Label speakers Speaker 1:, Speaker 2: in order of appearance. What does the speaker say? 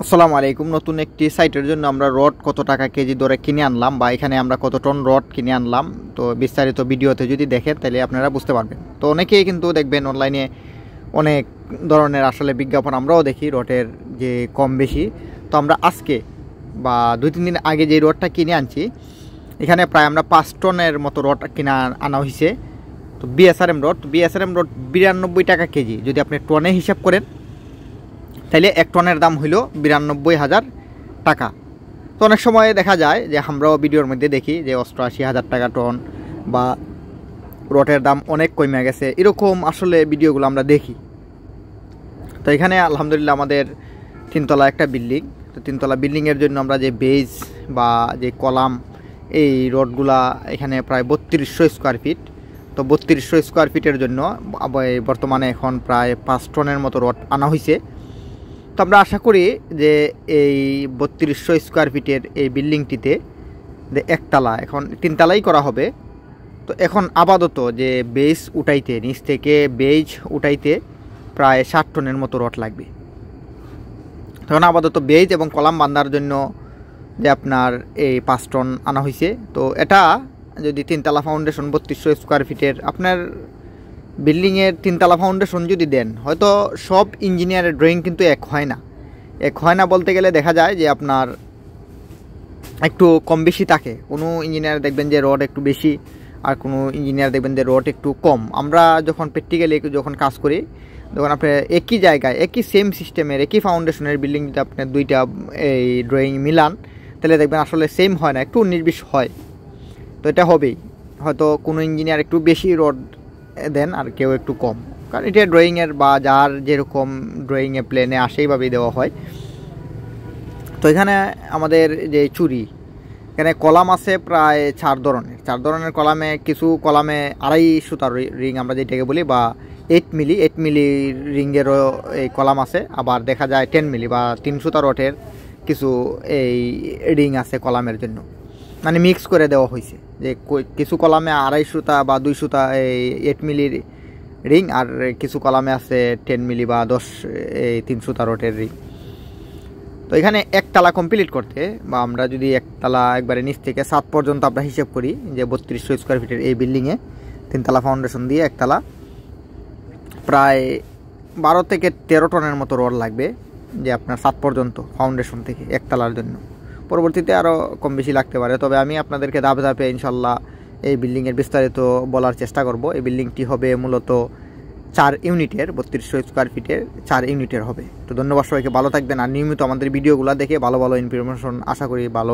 Speaker 1: আসসালামু আলাইকুম। নতুন একটি সাইটের জন্য আমরা রড কত টাকা কেজি দরে কিনে আনলাম বা এখানে আমরা কত টন রড কিনে আনলাম, তো বিস্তারিত ভিডিওতে যদি দেখেন তাহলে আপনারা বুঝতে পারবেন। তো অনেকেই কিন্তু দেখবেন অনলাইনে অনেক ধরনের আসলে বিজ্ঞাপন আমরাও দেখি রডের যে কম বেশি। তো আমরা আজকে বা 2-3 দিন আগে যে রডটা কিনে আনছি, এখানে প্রায় আমরা 5 টনের মতো রড কিনে আনা হয়েছে। তো বিএসআরএম রড 92 টাকা কেজি। যদি আপনি টনে হিসাব করেন তাহলে 1 টনের দাম হইল 92,000 টাকা। তো অনেক সময় দেখা যায় যে আমরাও ভিডিওর মধ্যে দেখি যে 88,000 টাকা টন বা রডের দাম অনেক কমে গেছে, এরকম আসলে ভিডিওগুলো আমরা দেখি। তো এখানে আলহামদুলিল্লাহ আমাদের 3 তলা একটা বিল্ডিং। তো 3 তলা বিল্ডিংয়ের জন্য আমরা যে বেজ বা যে কলাম, এই রডগুলা এখানে প্রায় 3200 স্কোয়ার ফিট। তো 3200 স্কোয়ার ফিটের জন্য বর্তমানে এখন প্রায় 5 টনের মতো রড আনা হয়েছে। তো আমরা আশা করি যে এই 3200 স্কোয়ার ফিটের এই বিল্ডিংটিতে যে একতলা, এখন 3 তালাই করা হবে। তো এখন আপাতত যে বেজ উঠাইতে, নিচ থেকে বেজ উঠাইতে প্রায় 60 টনের মতো রড লাগবে। তখন আপাতত বেজ এবং কলাম বাঁধার জন্য যে আপনার এই 5 টন আনা হয়েছে। তো এটা যদি 3 তালা ফাউন্ডেশন 3200 স্কোয়ার ফিটের আপনার বিল্ডিংয়ের 3 তালা ফাউন্ডেশন যদি দেন, হয়তো সব ইঞ্জিনিয়ারের ড্রয়িং কিন্তু এক হয় না বলতে গেলে দেখা যায় যে আপনার একটু কম বেশি থাকে। কোনো ইঞ্জিনিয়ার দেখবেন যে রড একটু বেশি, আর কোনো ইঞ্জিনিয়ার দেখবেন যে রড একটু কম। আমরা যখন প্র্যাকটিক্যালি যখন কাজ করি, তখন আপনি একই জায়গায় একই সেম সিস্টেমের একই ফাউন্ডেশনের বিল্ডিং যদি আপনি 2টা এই ড্রয়িং মিলান, তাহলে দেখবেন আসলে সেম হয় না, একটু 19-20 হয়। তো এটা হবেই, হয়তো কোনো ইঞ্জিনিয়ার একটু বেশি রড দেন আর কেউ একটু কম, কারণ এটা ড্রয়িংয়ের বা যার যেরকম ড্রয়িংয়ে প্লেনে আসেইভাবেই দেওয়া হয়। তো এখানে আমাদের যে চুরি, এখানে কলাম আছে প্রায় 4 ধরনের কলামে, কিছু কলামে 2.5 সুতার রিং আমরা যেটাকে বলি, বা 8 মিলি রিংয়েরও এই কলাম আছে। আবার দেখা যায় 10 মিলি বা 3 সুতার রডের কিছু এই রিং আছে কলামের জন্য, মানে মিক্স করে দেওয়া হয়েছে। যে কিছু কলামে 2.5 সুতা বা 2 সুতা এই 8 মিলির রিং, আর কিছু কলামে আছে 10 মিলি বা 3 সুতা রডের রিং। তো এখানে একতলা কমপ্লিট করতে, বা আমরা যদি একতলা একবারে নিচ থেকে 7 পর্যন্ত আমরা হিসেব করি, যে 3200 স্কোয়ার ফিটের এই বিল্ডিংয়ে 3 তালা ফাউন্ডেশন দিয়ে একতলা প্রায় 12 থেকে 13 টনের মতো রড লাগবে, যে আপনার 7 পর্যন্ত ফাউন্ডেশন থেকে একতলার জন্য। পরবর্তীতে আরও কম বেশি লাগতে পারে, তবে আমি আপনাদেরকে ধাপে ধাপে ইনশাল্লাহ এই বিল্ডিংয়ের বিস্তারিত বলার চেষ্টা করব। এই বিল্ডিংটি হবে মূলত 4 ইউনিটের, 3200 স্কোয়ার ফিটের 4 ইউনিটের হবে। তো ধন্যবাদ সবাইকে, ভালো থাকবেন। আর নিয়মিত আমাদের ভিডিওগুলো দেখে ভালো ইনফরমেশন আশা করি ভালো